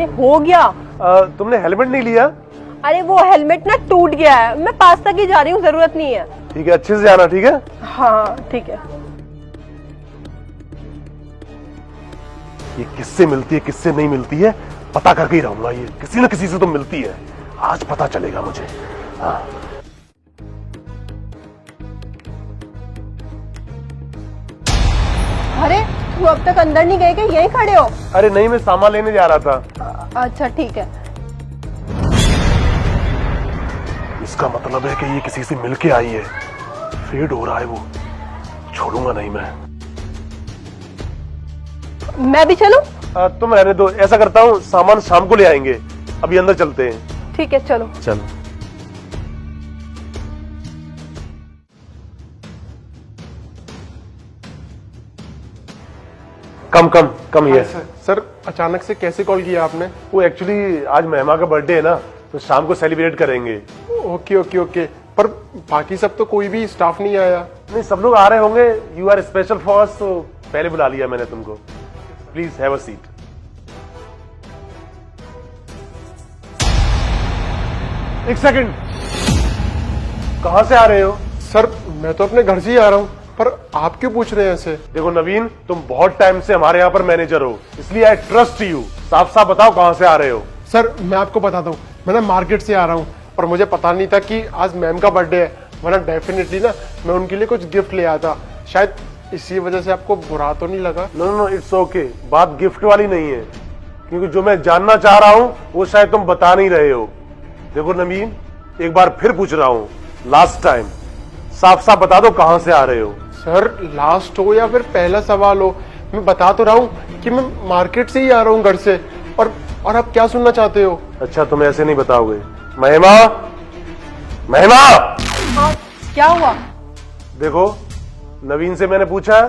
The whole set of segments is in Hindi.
अरे हो गया। तुमने हेलमेट नहीं लिया? अरे वो हेलमेट ना टूट गया है, मैं पास तक ही जा रही हूँ, जरूरत नहीं है। ठीक है, अच्छे से जाना, ठीक है? हाँ ठीक है। ये किससे मिलती है किससे नहीं मिलती है पता करके ही रहूंगा। ये किसी न किसी से तो मिलती है, आज पता चलेगा मुझे। हाँ। अरे तू अब तक अंदर नहीं गए क्या, यहीं खड़े हो? अरे नहीं, मैं सामान लेने जा रहा था। अच्छा ठीक है। इसका मतलब है कि ये किसी से मिलके आई है, फेड हो रहा है वो, छोड़ूंगा नहीं मैं भी चलूं? तुम रहने दो, ऐसा करता हूँ सामान शाम को ले आएंगे, अभी अंदर चलते हैं। ठीक है चलो। चलो। कम कम कम ये। सर अचानक से कैसे कॉल किया आपने? वो एक्चुअली आज महिमा का बर्थडे है ना, तो शाम को सेलिब्रेट करेंगे। ओके ओके ओके, पर बाकी सब तो कोई भी स्टाफ नहीं आया। नहीं, सब लोग आ रहे होंगे, you are special for us, तो पहले बुला लिया मैंने तुमको। Please have a seat. एक सेकंड, कहां से आ रहे हो? सर मैं तो अपने घर से ही आ रहा हूँ, पर आप क्यों पूछ रहे हैं ऐसे? देखो नवीन, तुम बहुत टाइम से हमारे यहाँ पर मैनेजर हो, इसलिए आई ट्रस्ट यू। साफ साफ बताओ कहां से आ रहे हो? सर मैं आपको बताता हूँ, मैं ना मार्केट से आ रहा हूँ, और मुझे पता नहीं था कि आज मैम का बर्थडे है, वरना डेफिनेटली ना मैं उनके लिए कुछ गिफ्ट ले आया था। शायद इसी वजह से आपको बुरा तो नहीं लगा? No no, it's okay. बात गिफ्ट वाली नहीं है, क्योंकि जो मैं जानना चाह रहा हूँ वो शायद तुम बता नहीं रहे हो। देखो नवीन, एक बार फिर पूछ रहा हूँ, लास्ट टाइम, साफ साफ बता दो कहां से आ रहे हो? सर लास्ट हो या फिर पहला सवाल हो, मैं बता तो रहा हूँ कि मैं मार्केट से ही आ रहा हूँ, घर से। और आप क्या सुनना चाहते हो? अच्छा, तुम ऐसे नहीं बताओगे। महिमा, महिमा! हाँ क्या हुआ? देखो, नवीन से मैंने पूछा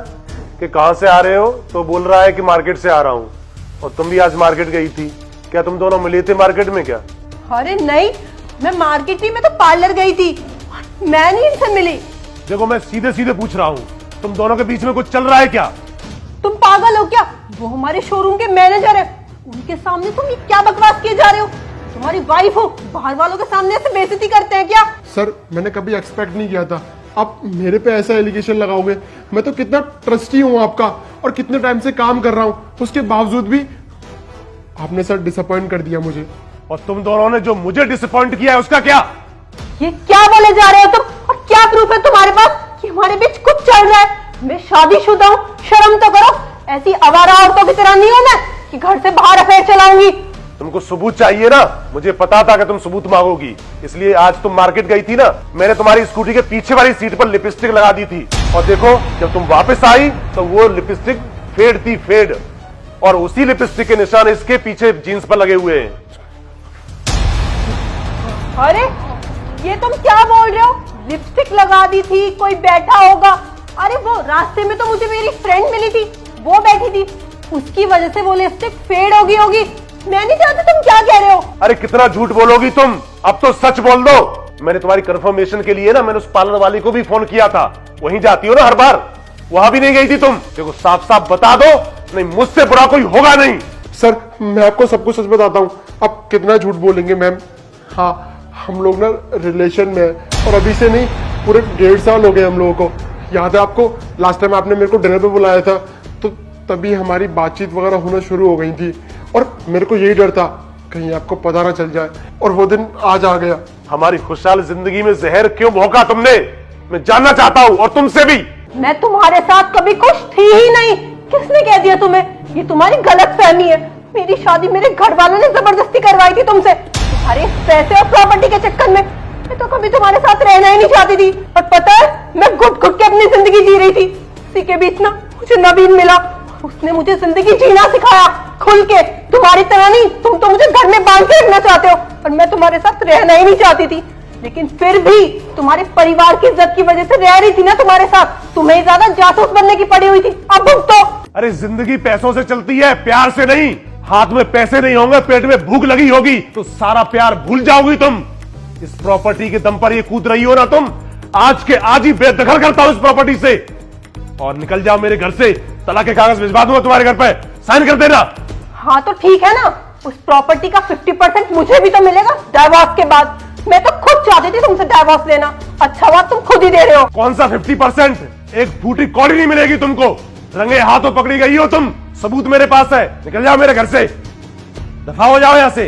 कि कहां से आ रहे हो, तो बोल रहा है कि मार्केट से आ रहा हूं। और तुम भी आज मार्केट गई थी, क्या तुम दोनों मिले थे मार्केट में क्या? अरे नहीं, मैं मार्केट नहीं, मैं तो पार्लर गई थी, मैं नहीं इनसे मिली। देखो, मैं सीधे सीधे पूछ रहा हूं, तुम दोनों के बीच में कुछ चल रहा है क्या? तुम पागल हो क्या? वो हमारे शोरूम के मैनेजर है, उनके सामने तुम ये क्या बकवास किए जा रहे हो? तुम्हारी वाइफ हो, बाहर वालों के सामने ऐसे बेइज्जती करते हैं क्या? सर मैंने कभी एक्सपेक्ट नहीं किया था आप मेरे पे ऐसा एलिगेशन लगाओगे। मैं तो कितना ट्रस्टी हूँ आपका, और कितने टाइम से काम कर रहा हूँ, उसके बावजूद भी आपने सर डिसअपॉइंट कर दिया मुझे। और तुम दोनों ने जो मुझे डिसअपॉइंट किया है उसका क्या? ये क्या बोले जा रहे हो तुम? और क्या प्रूफ है तुम्हारे पास कि हमारे बीच कुछ चल रहा है? मैं शादीशुदा हूँ, शर्म तो करो। ऐसी आवारा औरतों की तरह नहीं हूं मैं कि घर से बाहर अफेयर चलाऊंगी। तुमको सबूत चाहिए ना, मुझे पता था कि तुम सबूत मांगोगी, इसलिए आज तुम मार्केट गई थी ना, मैंने तुम्हारी स्कूटी के पीछे वाली सीट पर लिपस्टिक लगा दी थी। और देखो, जब तुम वापस आई तो वो लिपस्टिक फेड थी, फेड। और उसी लिपस्टिक के निशान इसके पीछे जीन्स पर लगे हुए हैं। अरे ये तुम क्या बोल रहे हो? लिपस्टिक लगा दी थी, कोई बैठा होगा। अरे वो रास्ते में तो मुझे मेरी फ्रेंड मिली थी, वो बैठी थी, उसकी वजह से वो लिपस्टिक फेड होगी। मैं नहीं जानती तुम क्या कह रहे हो। अरे कितना झूठ बोलोगी तुम, अब तो सच बोल दो। मैंने तुम्हारी कंफर्मेशन के लिए ना, मैंने उस पार्लर वाली को भी फोन किया था, वहीं जाती हो ना हर बार, वहां भी नहीं गई थी तुम। देखो साफ साफ बता दो, नहीं मुझसे बुरा कोई होगा नहीं। सर मैं आपको सब कुछ सच बताता हूँ, आप कितना झूठ बोलेंगे मैम। हाँ हम लोग ना रिलेशन में है, और अभी से नहीं, पूरे 1.5 साल हो गए हम लोगों को। याद है आपको, लास्ट टाइम आपने मेरे को डिनर पे बुलाया था, तो तभी हमारी बातचीत वगैरह होना शुरू हो गई थी, और मेरे को यही डर था कहीं आपको पता ना चल जाए, और वो दिन आज आ गया। हमारी खुशहाल जिंदगी में जहर क्यों भोंका तुमने, मैं जानना चाहता हूँ, और तुमसे भी। मैं तुम्हारे साथ कभी खुश थी ही नहीं। किसने कह दिया तुम्हें? ये तुम्हारी गलत फहमी है। मेरी शादी मेरे घर वालों ने जबरदस्ती करवाई थी तुमसे, तुम्हारे पैसे और प्रॉपर्टी के चक्कर में। मैं तो कभी तुम्हारे साथ रहना ही नहीं चाहती थी, और पता है मैं घुट घुट के अपनी जिंदगी जी रही थी। इसी के बीच ना मुझे नवीन मिला, उसने मुझे जिंदगी जीना सिखाया खुल के। तुम्हारी तरह नहीं, तुम तो मुझे घर में बांध के रखना चाहते हो, और मैं तुम्हारे साथ रहना ही नहीं चाहती थी। लेकिन फिर भी तुम्हारे परिवार की इज्जत की वजह से रह रही थी ना तुम्हारे साथ। तुम्हें ज्यादा जासूस बनने की पड़ी हुई थी, अब भुगतो। अरे जिंदगी पैसों से चलती है, प्यार से नहीं। हाथ में पैसे नहीं होंगे, पेट में भूख लगी होगी, तो सारा प्यार भूल जाओगी तुम। इस प्रॉपर्टी के दम पर ये कूद रही हो ना तुम, आज के आज ही बेदखल करता हूं इस प्रॉपर्टी से, और निकल जाओ मेरे घर से। तलाक के कागज भिजवा दूंगा तुम्हारे घर पे, साइन कर देना। हाँ तो ठीक है ना, उस प्रॉपर्टी का 50% मुझे भी तो मिलेगा डाइवोर्स के बाद। मैं तो खुद चाहती थी तुमसे डाइवोर्स लेना, अच्छा हुआ तुम खुद ही दे रहे हो। कौन सा 50%? एक फूटी कौड़ी नहीं मिलेगी तुमको। रंगे हाथों पकड़ी गई हो तुम। सबूत मेरे पास है, निकल जाओ मेरे घर से, दफा हो जाओ यहां से।